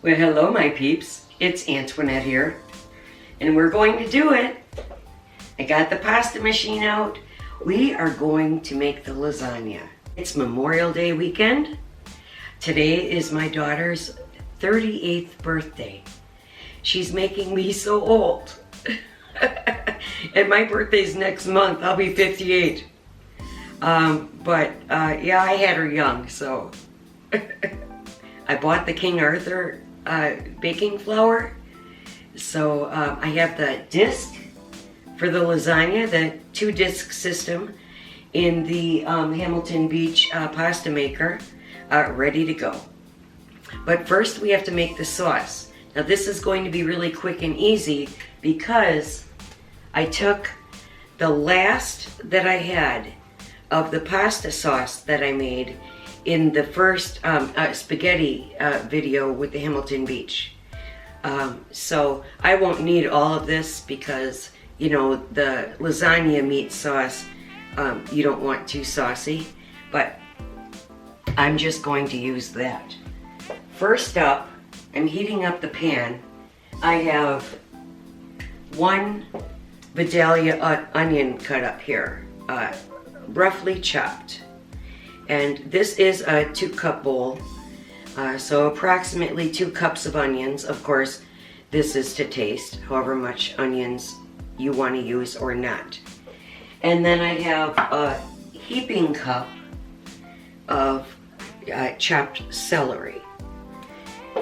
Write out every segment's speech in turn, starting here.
Well, hello my peeps, it's Antoinette here, and we're going to do it. I got the pasta machine out. We are going to make the lasagna. It's Memorial Day weekend. Today is my daughter's 38th birthday. She's making me so old. And my birthday's next month. I'll be 58. Yeah, I had her young, so. I bought the King Arthur baking flour. So I have the disc for the lasagna, the 2-disc system in the Hamilton Beach pasta maker, ready to go. But first we have to make the sauce. Now this is going to be really quick and easy because I took the last that I had of the pasta sauce that I made in the first spaghetti video with the Hamilton Beach. So I won't need all of this because, you know, the lasagna meat sauce, you don't want too saucy, but I'm just going to use that. First up, I'm heating up the pan. I have 1 Vidalia onion cut up here, roughly chopped. And this is a 2-cup bowl, so approximately 2 cups of onions. Of course, this is to taste, however much onions you want to use or not. And then I have a heaping cup of chopped celery.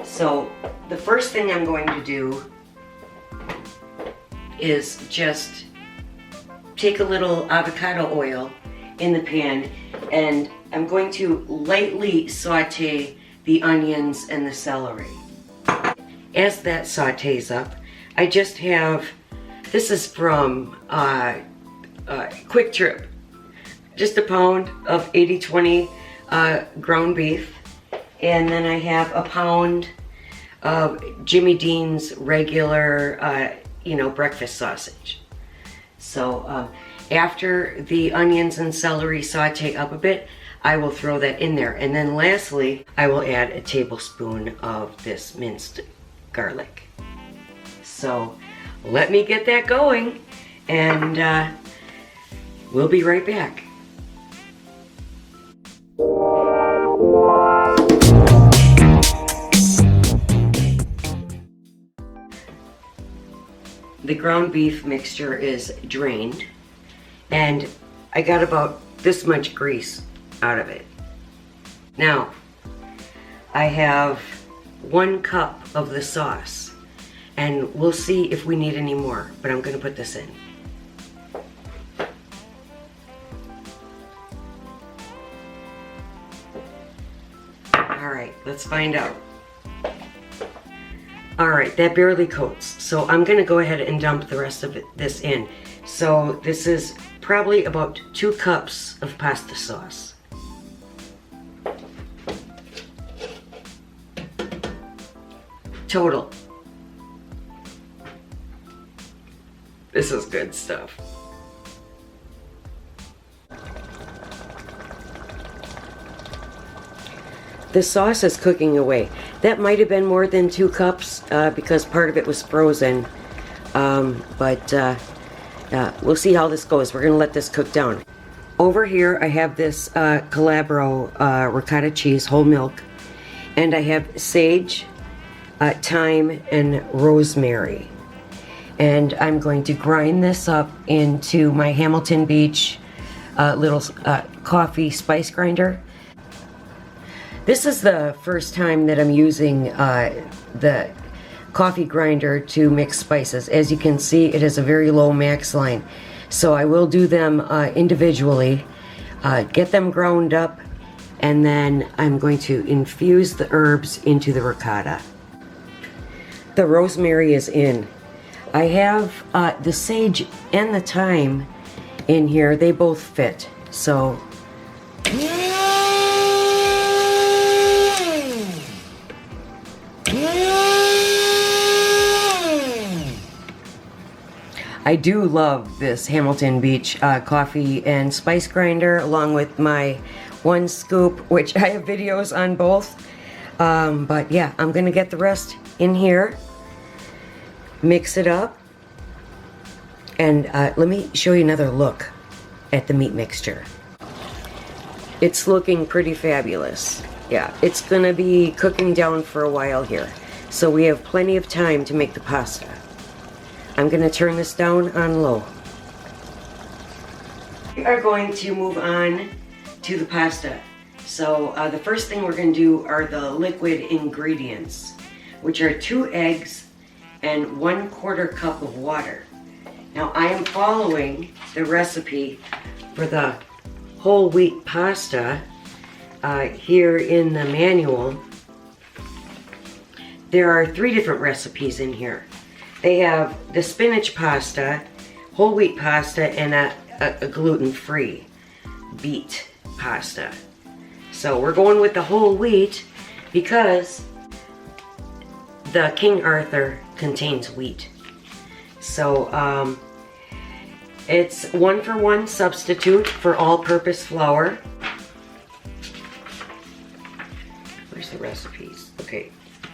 So the first thing I'm going to do is just take a little avocado oil in the pan, and I'm going to lightly saute the onions and the celery. As that sautés up, I just have, this is from Quick Trip, just a pound of 80/20 ground beef, and then I have a pound of Jimmy Dean's regular, breakfast sausage. So after the onions and celery saute up a bit, I will throw that in there. And then lastly, I will add a tablespoon of this minced garlic. So let me get that going, and we'll be right back. The ground beef mixture is drained, and I got about this much grease out of it. Now, I have 1 cup of the sauce, and we'll see if we need any more, but I'm going to put this in. Alright, let's find out. Alright, that barely coats, so I'm going to go ahead and dump the rest of this in. So this is probably about 2 cups of pasta sauce. Total. This is good stuff. The sauce is cooking away. That might have been more than 2 cups because part of it was frozen. We'll see how this goes. We're gonna let this cook down. Over here I have this Calabro ricotta cheese, whole milk, and I have sage, thyme, and rosemary. And I'm going to grind this up into my Hamilton Beach little coffee spice grinder. This is the first time that I'm using the coffee grinder to mix spices. As you can see, it has a very low max line. So I will do them individually, get them ground up, and then I'm going to infuse the herbs into the ricotta. The rosemary is in. I have the sage and the thyme in here. They both fit. So I do love this Hamilton Beach coffee and spice grinder, along with my 1 scoop, which I have videos on both, But yeah, I'm gonna get the rest in here, mix it up, and let me show you another look at the meat mixture. It's looking pretty fabulous. Yeah, it's gonna be cooking down for a while here, so we have plenty of time to make the pasta. I'm gonna turn this down on low. We are going to move on to the pasta. So the first thing we're going to do are the liquid ingredients, which are 2 eggs and 1/4 cup of water. Now I am following the recipe for the whole wheat pasta here in the manual. There are 3 different recipes in here. They have the spinach pasta, whole wheat pasta, and a gluten-free beet pasta. So we're going with the whole wheat because the King Arthur contains wheat. So it's 1-for-1 substitute for all-purpose flour. Where's the recipes? Okay,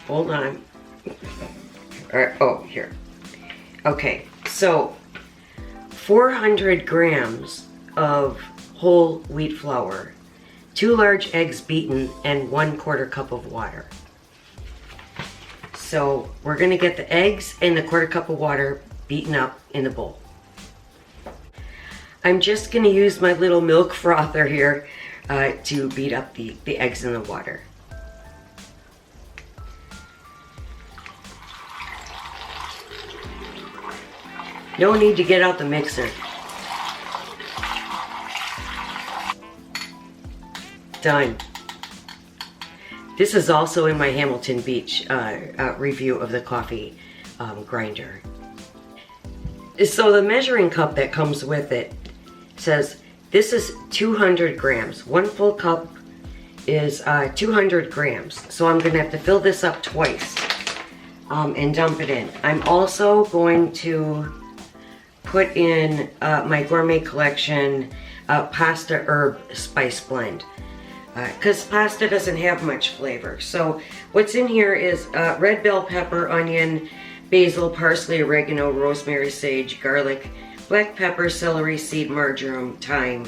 hold on. All right, oh, here. Okay, so 400 grams of whole wheat flour, 2 large eggs beaten, and 1/4 cup of water. So we're gonna get the eggs and the 1/4 cup of water beaten up in the bowl. I'm just gonna use my little milk frother here to beat up the eggs in the water. No need to get out the mixer. Done. This is also in my Hamilton Beach review of the coffee grinder. So the measuring cup that comes with it says this is 200 grams. 1 full cup is 200 grams. So I'm gonna have to fill this up twice and dump it in. I'm also going to put in my Gourmet Collection pasta herb spice blend, because pasta doesn't have much flavor. So what's in here is red bell pepper, onion, basil, parsley, oregano, rosemary, sage, garlic, black pepper, celery seed, marjoram, thyme,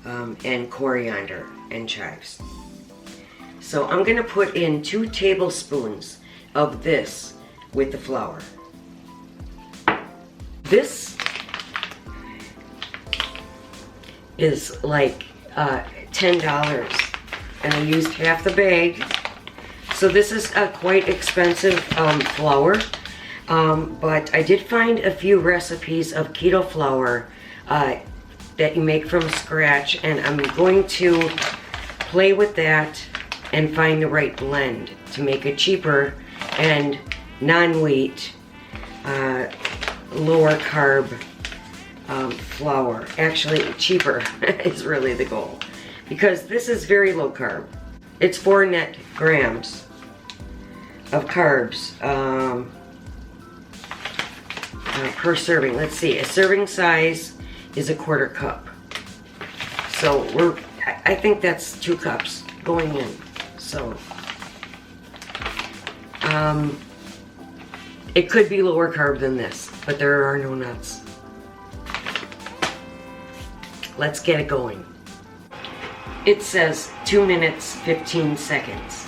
and coriander and chives. So I'm gonna put in 2 tablespoons of this with the flour. This is like $10, and I used half the bag. So this is a quite expensive flour, but I did find a few recipes of keto flour that you make from scratch, and I'm going to play with that and find the right blend to make a cheaper and non-wheat, lower carb flour. Actually, cheaper is really the goal, because this is very low carb. It's 4 net grams of carbs per serving. Let's see, a serving size is a 1/4 cup. So I think that's 2 cups going in. So it could be lower carb than this, but there are no nuts. Let's get it going. It says 2 minutes, 15 seconds.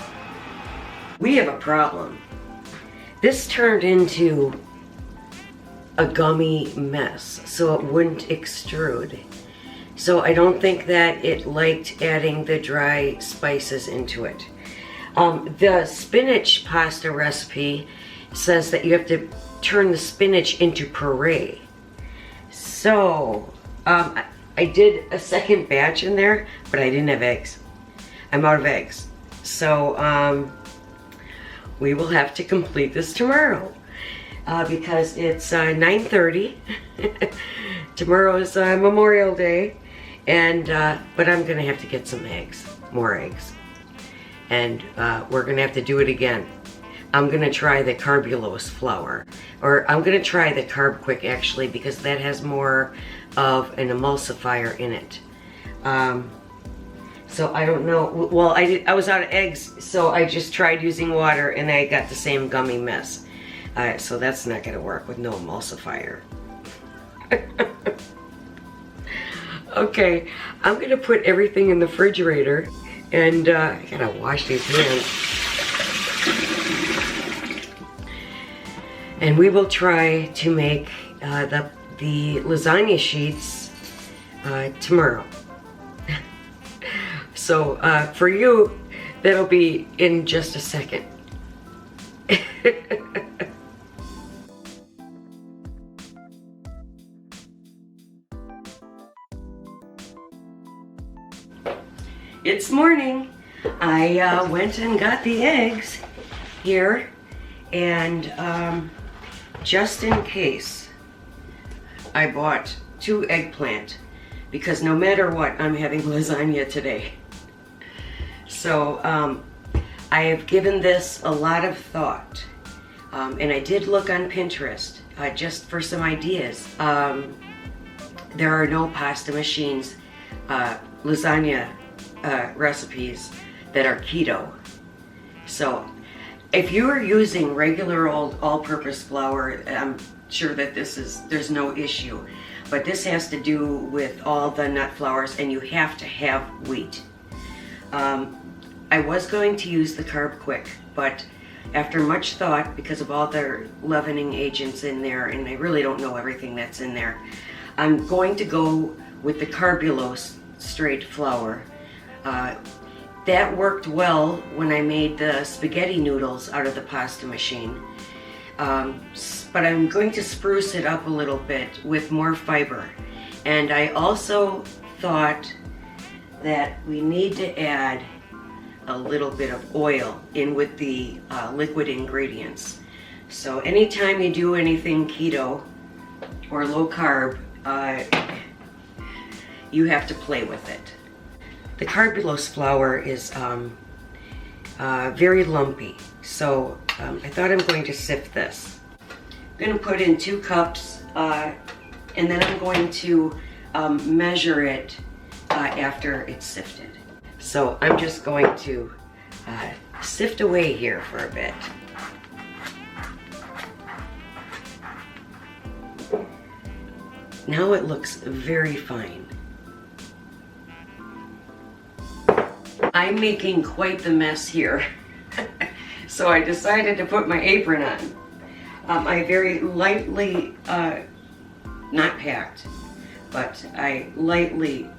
We have a problem. This turned into a gummy mess, so it wouldn't extrude. So I don't think that it liked adding the dry spices into it. The spinach pasta recipe says that you have to turn the spinach into puree. So I did a second batch in there, but I didn't have eggs. I'm out of eggs. So we will have to complete this tomorrow because it's 9:30. Tomorrow is Memorial Day, and but I'm gonna have to get some eggs, more eggs, and we're gonna have to do it again. I'm gonna try the carbulose flour, or I'm gonna try the Carb Quick actually, because that has more of an emulsifier in it. So I don't know. Well, I was out of eggs, so I just tried using water and I got the same gummy mess. So that's not gonna work with no emulsifier. Okay, I'm gonna put everything in the refrigerator and I gotta wash these hands. And we will try to make the lasagna sheets tomorrow. So for you, that'll be in just a second. It's morning. I went and got the eggs here, and just in case, I bought 2 eggplant because no matter what, I'm having lasagna today. So I have given this a lot of thought, and I did look on Pinterest just for some ideas. There are no pasta machines, lasagna recipes that are keto. So if you are using regular old all-purpose flour, I'm sure that there's no issue. But this has to do with all the nut flours, and you have to have wheat. I was going to use the Carb Quick, but after much thought, because of all the leavening agents in there, and I really don't know everything that's in there, I'm going to go with the Carbulose straight flour. That worked well when I made the spaghetti noodles out of the pasta machine. But I'm going to spruce it up a little bit with more fiber. And I also thought that we need to add a little bit of oil in with the liquid ingredients. So anytime you do anything keto or low carb, you have to play with it. The Carbulose flour is very lumpy, so I thought I'm going to sift this. I'm going to put in 2 cups, and then I'm going to measure it after it's sifted. So I'm just going to sift away here for a bit. Now it looks very fine. I'm making quite the mess here, so I decided to put my apron on. I very lightly, not packed, but I lightly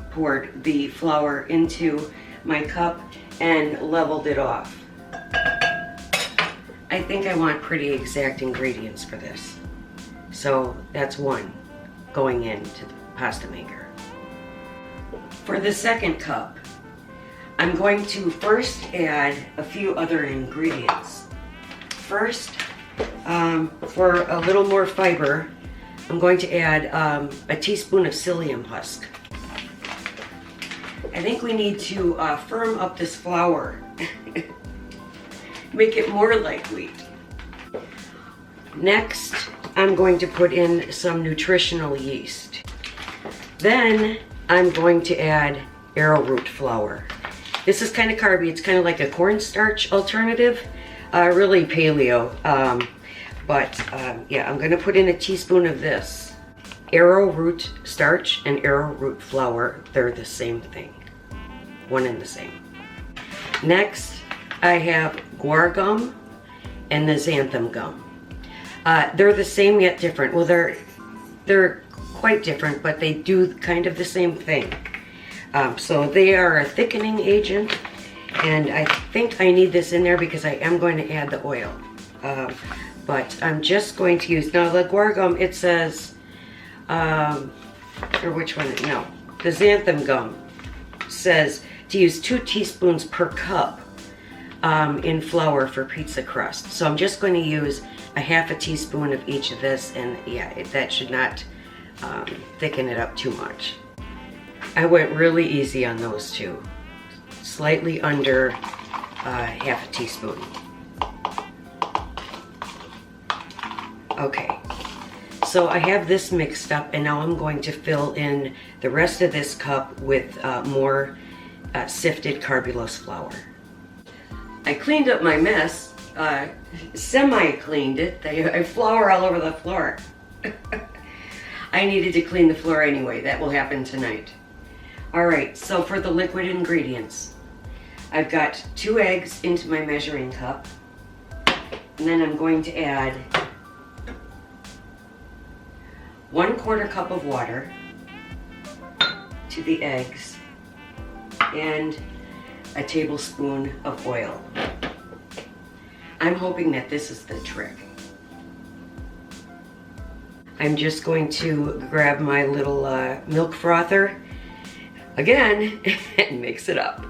poured the flour into my cup and leveled it off. I think I want pretty exact ingredients for this. So that's 1 going into the pasta maker. For the second cup, I'm going to first add a few other ingredients. First, for a little more fiber, I'm going to add a teaspoon of psyllium husk. I think we need to firm up this flour, make it more like wheat. Next, I'm going to put in some nutritional yeast. Then I'm going to add arrowroot flour. This is kind of carby. It's kind of like a cornstarch alternative, really paleo. Yeah, I'm going to put in a teaspoon of this. Arrowroot starch and arrowroot flour, they're the same thing. One and the same. Next, I have guar gum and the xanthan gum. They're the same yet different. Well, they're quite different, but they do kind of the same thing. So they are a thickening agent, and I think I need this in there because I am going to add the oil. But I'm just going to use, now the guar gum, it says, or which one, no, the xanthan gum says to use 2 teaspoons per cup in flour for pizza crust. So I'm just going to use a half a teaspoon of each of this, and yeah, that should not thicken it up too much. I went really easy on those 2, slightly under half a teaspoon. Okay, so I have this mixed up, and now I'm going to fill in the rest of this cup with more sifted carbulose flour. I cleaned up my mess, semi-cleaned it. I have flour all over the floor. I needed to clean the floor anyway. That will happen tonight. All right, so for the liquid ingredients, I've got 2 eggs into my measuring cup, and then I'm going to add 1/4 cup of water to the eggs and a tablespoon of oil. I'm hoping that this is the trick. I'm just going to grab my little milk frother again and mix it up.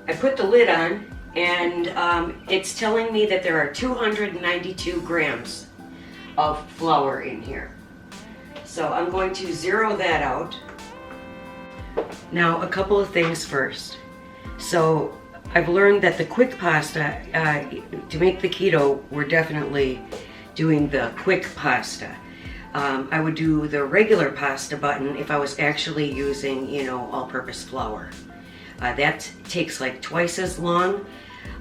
I put the lid on, and it's telling me that there are 292 grams of flour in here. So I'm going to zero that out. Now, a couple of things first. So I've learned that the quick pasta, to make the keto, we're definitely doing the quick pasta. I would do the regular pasta button if I was actually using, all-purpose flour. That takes like twice as long,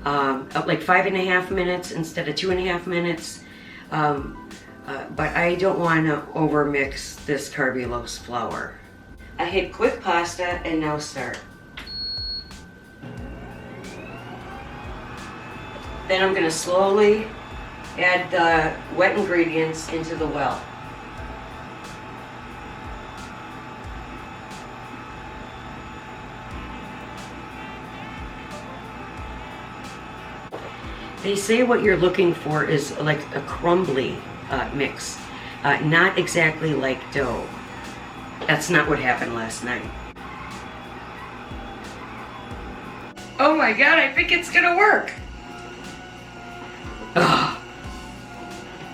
like 5.5 minutes instead of 2.5 minutes. But I don't want to overmix this carbulose flour. I hit quick pasta and now start. Then I'm going to slowly add the wet ingredients into the well. They say what you're looking for is like a crumbly mix, not exactly like dough. That's not what happened last night. Oh my God, I think it's gonna work. Ugh.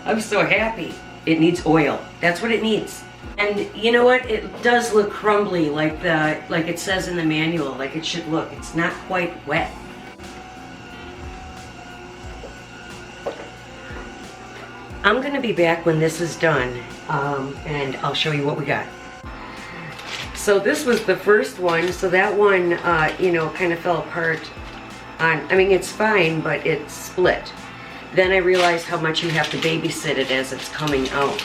I'm so happy. It needs oil. That's what it needs. And you know what? It does look crumbly like it says in the manual, like it should look. It's not quite wet. I'm going to be back when this is done, and I'll show you what we got. So this was the first one, so that one, kind of fell apart it's fine, but it's split. Then I realized how much you have to babysit it as it's coming out.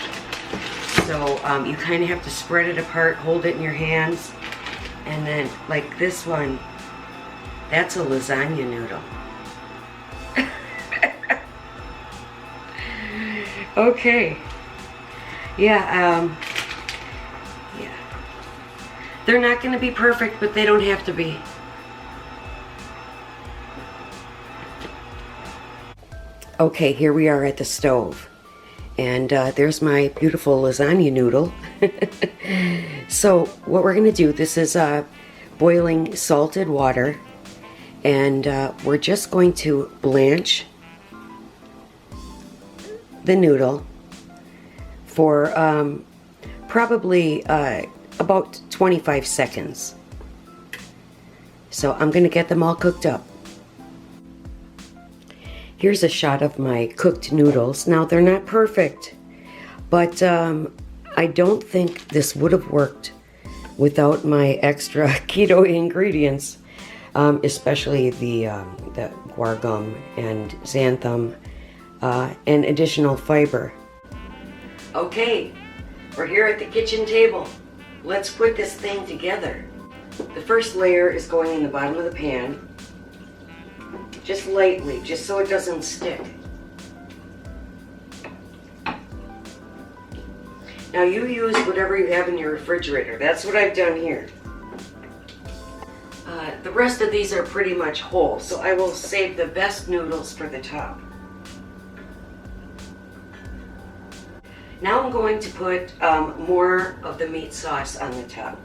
So you kind of have to spread it apart, hold it in your hands, and then, like this one, that's a lasagna noodle. Okay. Yeah. They're not going to be perfect, but they don't have to be. Okay, here we are at the stove. And there's my beautiful lasagna noodle. So what we're going to do, this is boiling salted water. And we're just going to blanch the noodle for probably about 25 seconds. So I'm going to get them all cooked up. Here's a shot of my cooked noodles. Now they're not perfect, but I don't think this would have worked without my extra keto ingredients, especially the guar gum and xanthan and additional fiber. Okay, we're here at the kitchen table. Let's put this thing together. The first layer is going in the bottom of the pan, just lightly, just so it doesn't stick. Now you use whatever you have in your refrigerator. That's what I've done here. The rest of these are pretty much whole, so I will save the best noodles for the top. Now I'm going to put more of the meat sauce on the top.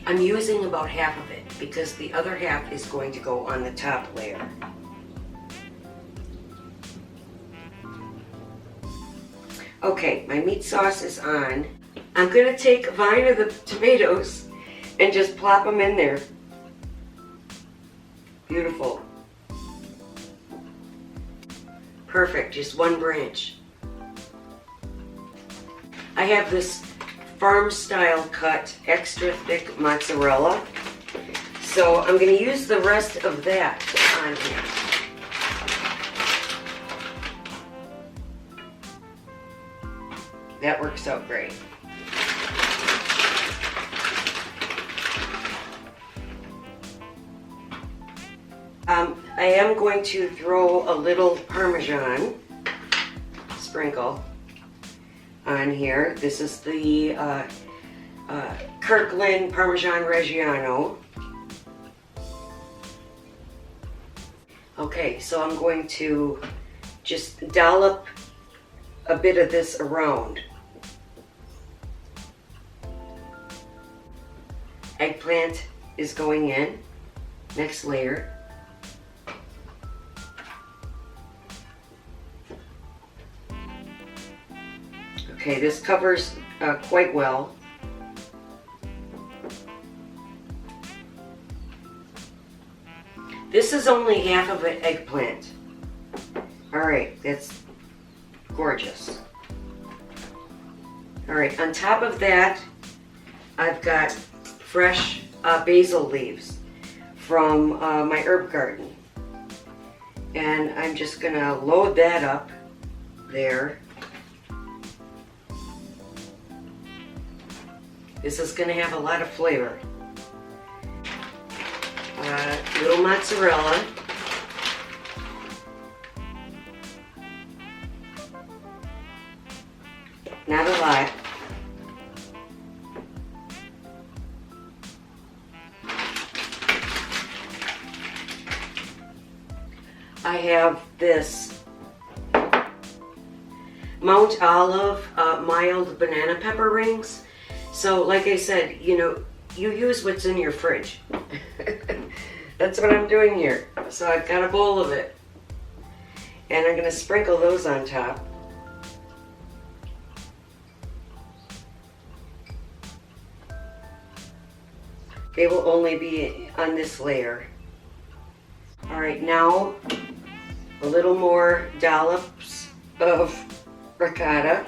I'm using about half of it because the other half is going to go on the top layer. Okay, my meat sauce is on. I'm going to take a vine of the tomatoes and just plop them in there. Beautiful. Perfect, just one branch. I have this farm style cut extra thick mozzarella. So I'm going to use the rest of that on here. That works out great. I am going to throw a little Parmesan sprinkle on here. This is the Kirkland Parmesan Reggiano. Okay, so I'm going to just dollop a bit of this around. Eggplant is going in. Next layer. Okay, this covers quite well. This is only half of an eggplant. All right, that's gorgeous. All right, on top of that, I've got fresh basil leaves from my herb garden. And I'm just gonna load that up there. This is gonna have a lot of flavor. Little mozzarella. Not a lot. I have this Mount Olive mild banana pepper rings. So like I said, you know, you use what's in your fridge. That's what I'm doing here. So I've got a bowl of it. And I'm going to sprinkle those on top. They will only be on this layer. All right, now a little more dollops of ricotta.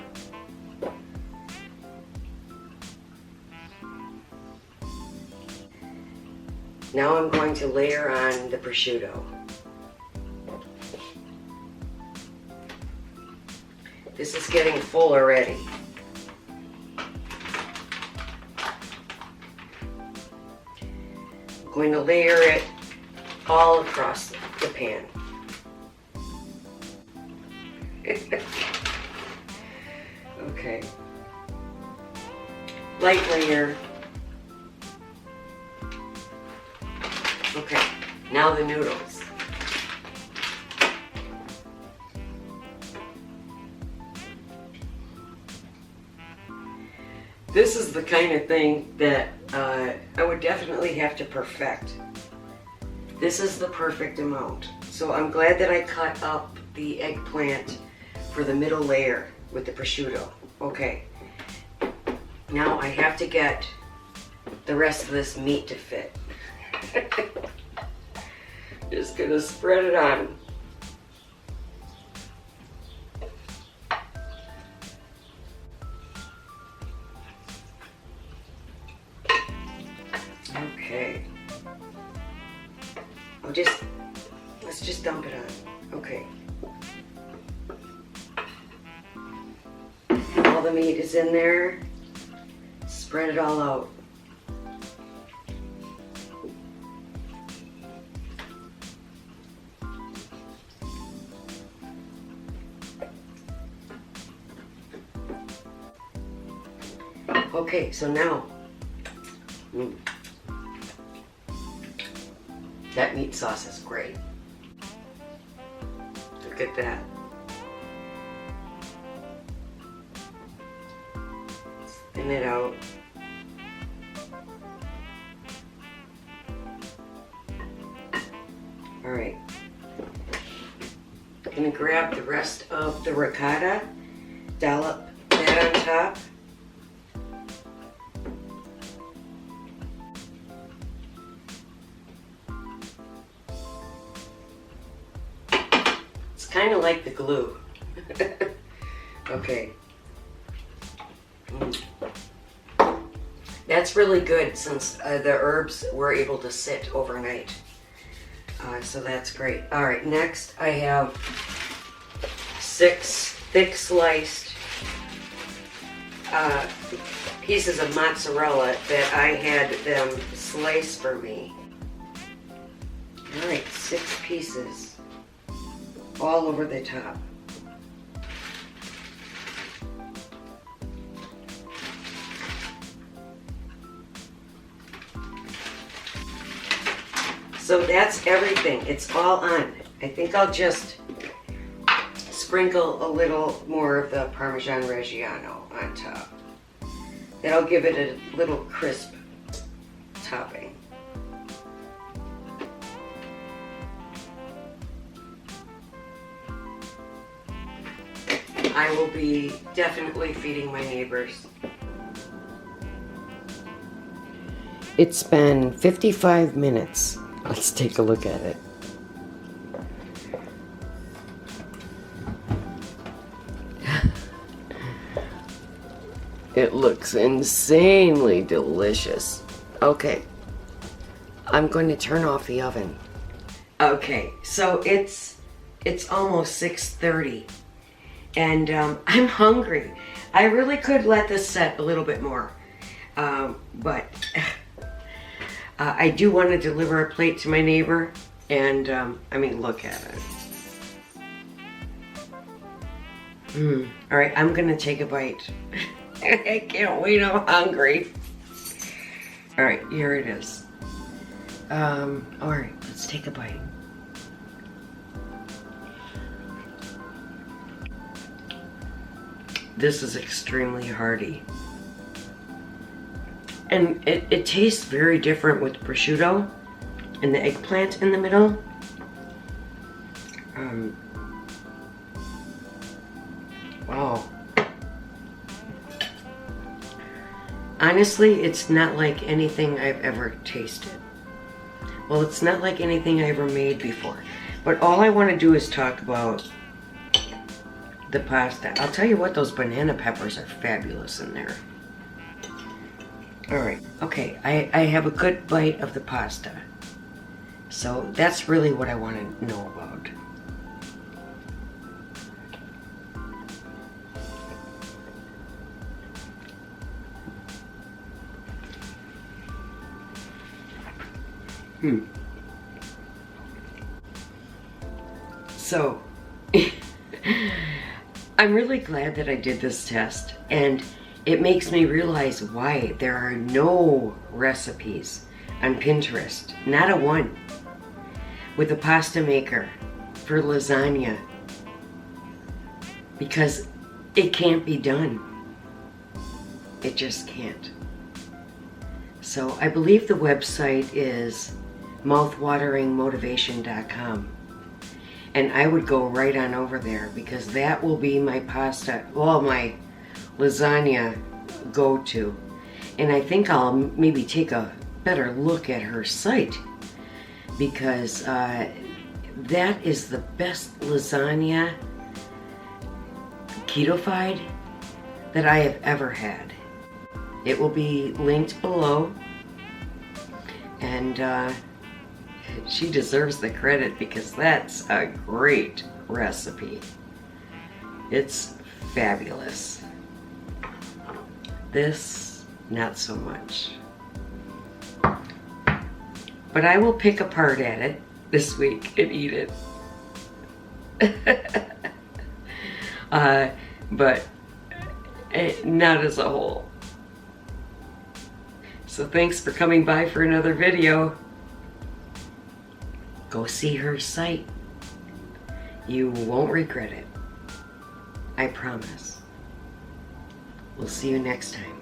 Now I'm going to layer on the prosciutto. This is getting full already. I'm going to layer it all across the pan. Okay. Light layer. Okay, now the noodles. This is the kind of thing that I would definitely have to perfect. This is the perfect amount. So I'm glad that I cut up the eggplant for the middle layer with the prosciutto. Okay, now I have to get the rest of this meat to fit. Just gonna spread it on. Okay. Let's just dump it on. Okay. All the meat is in there. Spread it all out. Okay, so now, that meat sauce is great. Look at that. Thin it out. All right. I'm gonna grab the rest of the ricotta, dollop that on top. kind of like the glue. Okay. That's really good since the herbs were able to sit overnight. So that's great. All right, next I have 6 thick sliced pieces of mozzarella that I had them slice for me. All right, 6 pieces all over the top. So that's everything. It's all on. I think I'll just sprinkle a little more of the Parmesan Reggiano on top. That'll give it a little crisp topping. I will be definitely feeding my neighbors. It's been 55 minutes. Let's take a look at it. It looks insanely delicious. Okay, I'm going to turn off the oven. Okay, so it's almost 6:30, and I'm hungry. I really could let this set a little bit more, but I do want to deliver a plate to my neighbor, and I mean, look at it. All right, I'm gonna take a bite. I can't wait, I'm hungry. All right, here it is. All right, let's take a bite. This is extremely hearty. And it tastes very different with prosciutto and the eggplant in the middle. Wow. Honestly, it's not like anything I've ever tasted. Well, it's not like anything I ever made before. But all I want to do is talk about the pasta. I'll tell you what, those banana peppers are fabulous in there. All right, okay, I have a good bite of the pasta. So that's really what I want to know about. So, I'm really glad that I did this test, and it makes me realize why there are no recipes on Pinterest, not a one, with a pasta maker for lasagna, because it can't be done. It just can't. So I believe the website is mouthwateringmotivation.com. And I would go right on over there, because that will be my pasta, well, my lasagna go-to. And I think I'll maybe take a better look at her site, because that is the best lasagna keto-fied that I have ever had. It will be linked below, and she deserves the credit, because that's a great recipe. It's fabulous. This, not so much. But I will pick apart at it this week and eat it. But not as a whole. So thanks for coming by for another video. Go see her site. You won't regret it. I promise. We'll see you next time.